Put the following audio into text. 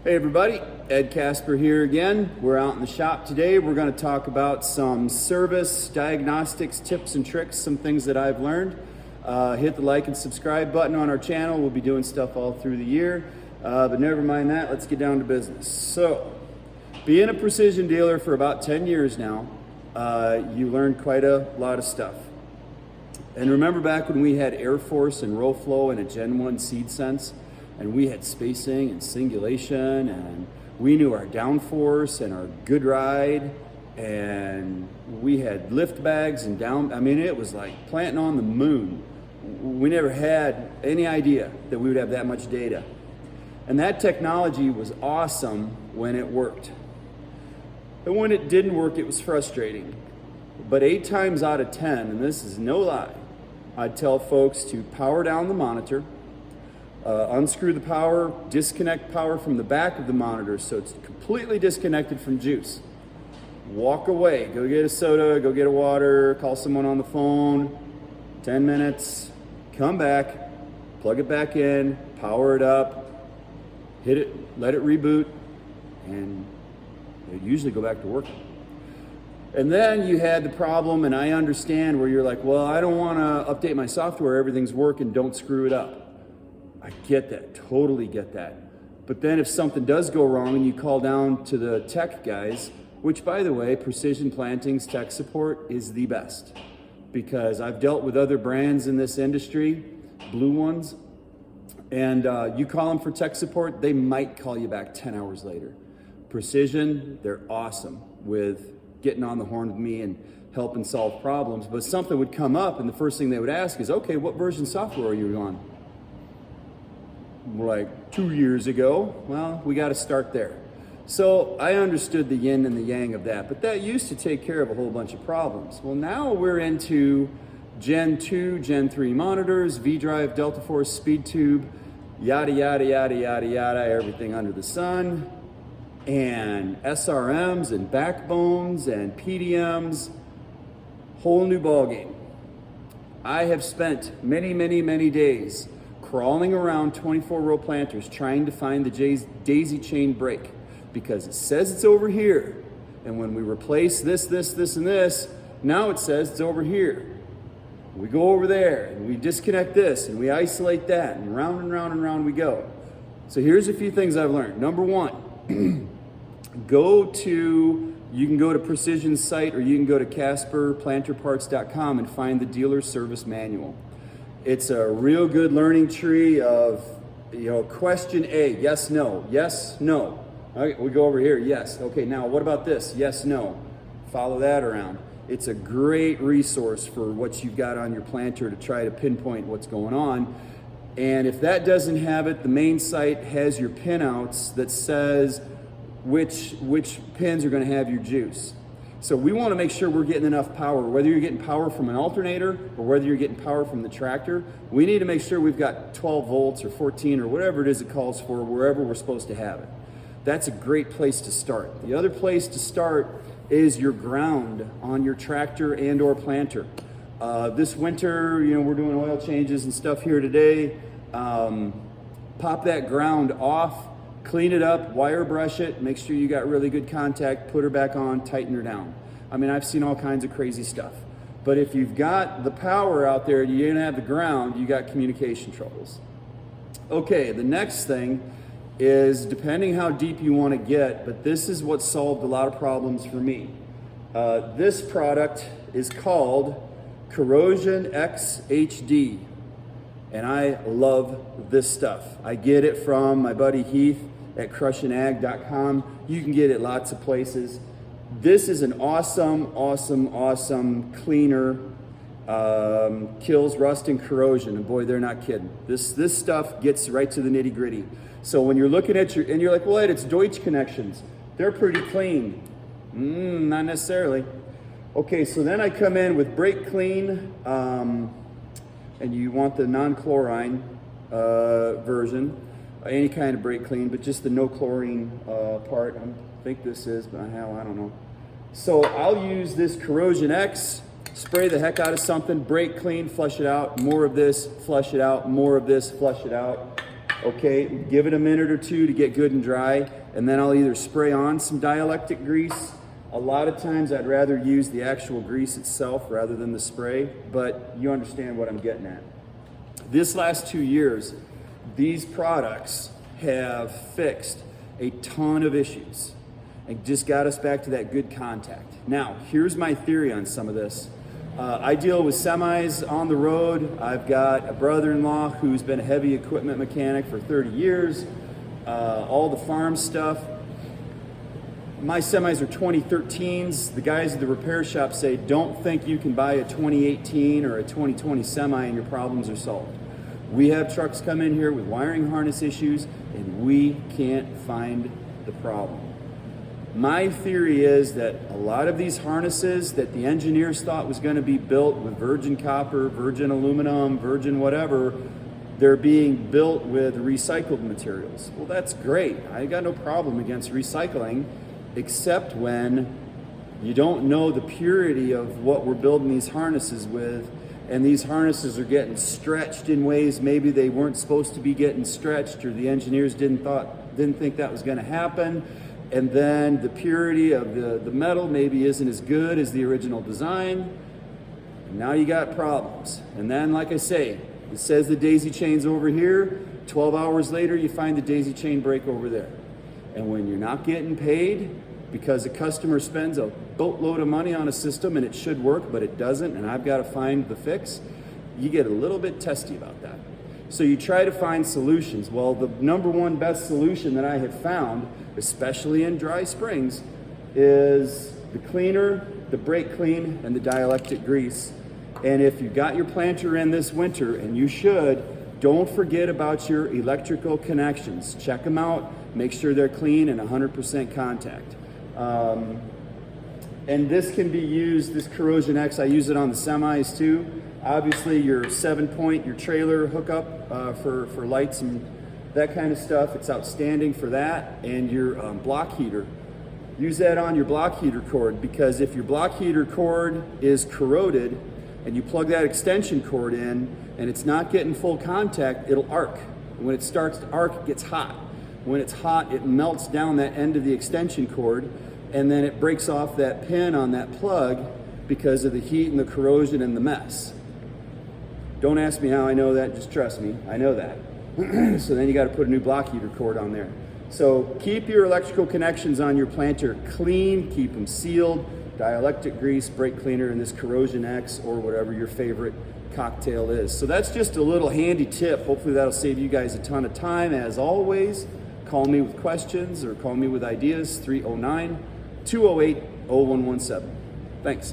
Hey everybody, Ed Casper here again. We're out in the shop today. We're going to talk about some service, diagnostics, tips and tricks, some things that I've learned. Hit the like and subscribe button on our channel. We'll be doing stuff all through the year. But never mind that, let's get down to business. So, being a precision dealer for about 10 years now, you learned quite a lot of stuff. And remember back when we had Air Force and Roflo and a Gen 1 seed sense, and we had spacing and singulation, and we knew our downforce and our good ride, and we had lift bags and down, I mean, it was like planting on the moon. We never had any idea that we would have that much data. And that technology was awesome when it worked. And when it didn't work, it was frustrating. But 8 times out of 10, and this is no lie, I'd tell folks to power down the monitor, unscrew the power, disconnect power from the back of the monitor so it's completely disconnected from juice. Walk away, go get a soda, go get a water, call someone on the phone, 10 minutes, come back, plug it back in, power it up, hit it, let it reboot, and it usually go back to work. And then you had the problem, and I understand where you're like, well, I don't want to update my software, everything's working, don't screw it up. I get that, totally get that. But then if something does go wrong and you call down to the tech guys, which by the way, Precision Plantings tech support is the best, because I've dealt with other brands in this industry, blue ones, and you call them for tech support, they might call you back 10 hours later. Precision, they're awesome with getting on the horn with me and helping solve problems, but something would come up and the first thing they would ask is, okay, what version software are you on? Like 2 years ago. Well, we got to start there. So I understood the yin and the yang of that, but that used to take care of a whole bunch of problems. Well, now we're into Gen 2, Gen 3 monitors, V-Drive, Delta Force, Speed Tube, yada, yada, yada, yada, yada, everything under the sun, and SRMs and backbones and PDMs, whole new ballgame. I have spent many, many, many days crawling around 24-row planters trying to find the daisy chain break, because it says it's over here, and when we replace this, and this, now it says it's over here. We go over there and we disconnect this and we isolate that, and round and round and round we go. So here's a few things I've learned. Number one, you can go to Precision's site, or you can go to CasperPlanterParts.com and find the dealer service manual. It's a real good learning tree of, question A, yes, no, yes, no. Okay, we go over here, yes. Okay, now what about this? Yes, no. Follow that around. It's a great resource for what you've got on your planter to try to pinpoint what's going on. And if that doesn't have it, the main site has your pinouts that says which pins are going to have your juice. So we want to make sure we're getting enough power, whether you're getting power from an alternator or whether you're getting power from the tractor. We need to make sure we've got 12 volts or 14 or whatever it is it calls for, wherever we're supposed to have it. That's a great place to start. The other place to start is your ground on your tractor and or planter. This winter, we're doing oil changes and stuff here today. Pop that ground off, clean it up, wire brush it, make sure you got really good contact, put her back on, tighten her down. I mean, I've seen all kinds of crazy stuff. But if you've got the power out there and you don't have the ground, you got communication troubles. Okay, the next thing is, depending how deep you want to get, but this is what solved a lot of problems for me. This product is called Corrosion X HD, and I love this stuff. I get it from my buddy Heath at crushandag.com. You can get it lots of places. This is an awesome, awesome, awesome cleaner. Kills rust and corrosion, and boy, they're not kidding. This stuff gets right to the nitty gritty. So when you're looking at and you're like, well, Ed, it's Deutsch connections. They're pretty clean. Not necessarily. Okay, so then I come in with Brake Clean, and you want the non-chlorine version, any kind of brake clean, but just the no chlorine part. I think this is, but hell, I don't know. So I'll use this Corrosion X, spray the heck out of something, brake clean, flush it out, more of this, flush it out, more of this, flush it out. Okay, give it a minute or two to get good and dry, and then I'll either spray on some dielectric grease. A lot of times I'd rather use the actual grease itself rather than the spray, but you understand what I'm getting at. This last 2 years, these products have fixed a ton of issues and just got us back to that good contact. Now, here's my theory on some of this. I deal with semis on the road. I've got a brother-in-law who's been a heavy equipment mechanic for 30 years, all the farm stuff. My semis are 2013s. The guys at the repair shop say, don't think you can buy a 2018 or a 2020 semi and your problems are solved. We have trucks come in here with wiring harness issues and we can't find the problem. My theory is that a lot of these harnesses that the engineers thought was going to be built with virgin copper, virgin aluminum, virgin whatever, they're being built with recycled materials. Well, that's great. I got no problem against recycling, except when you don't know the purity of what we're building these harnesses with, and these harnesses are getting stretched in ways maybe they weren't supposed to be getting stretched, or the engineers didn't think that was going to happen. And then the purity of the metal maybe isn't as good as the original design. And now you got problems. And then, like I say, it says the daisy chain's over here. 12 hours later, you find the daisy chain break over there. And when you're not getting paid because a customer spends a boatload of money on a system and it should work, but it doesn't, and I've got to find the fix, you get a little bit testy about that. So you try to find solutions. Well, the number one best solution that I have found, especially in dry springs, is the cleaner, the brake clean, and the dielectric grease. And if you've got your planter in this winter, and you should, don't forget about your electrical connections. Check them out, make sure they're clean and 100% contact. And this can be used, this Corrosion X, I use it on the semis too. Obviously your 7-point, your trailer hookup for lights and that kind of stuff, it's outstanding for that. And your block heater, use that on your block heater cord, because if your block heater cord is corroded and you plug that extension cord in and it's not getting full contact, it'll arc. When it starts to arc, it gets hot. When it's hot, it melts down that end of the extension cord, and then it breaks off that pin on that plug because of the heat and the corrosion and the mess. Don't ask me how I know that, just trust me, I know that. So then you got to put a new block heater cord on there. So keep your electrical connections on your planter clean, keep them sealed, dielectric grease, brake cleaner, and this Corrosion X, or whatever your favorite cocktail is. So that's just a little handy tip. Hopefully that'll save you guys a ton of time. As always, call me with questions or call me with ideas, 309-208-0117. Thanks.